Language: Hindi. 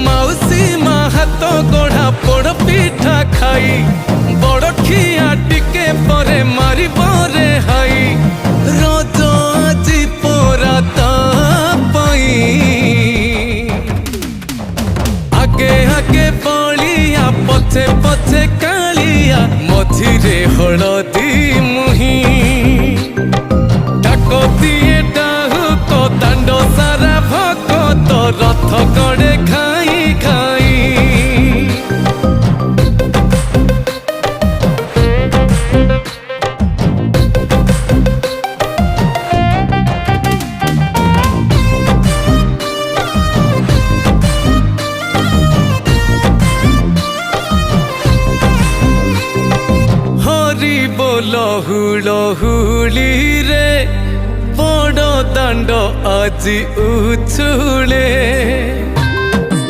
माउसी माँ हाथ गढ़ा पोड़ पिठा खाई बड़ खिया टिके परे मारी बरे हाई रज आजी पोरा तापई आगे आगे बलिया पछे पछे कालिया मझिरे हलदी मुही डाकतिए डाहुक दांड सारा भगत रथ गड़े खाई खाई हरि बोल हुलहुली रे बड़ दांड আজি उछुले।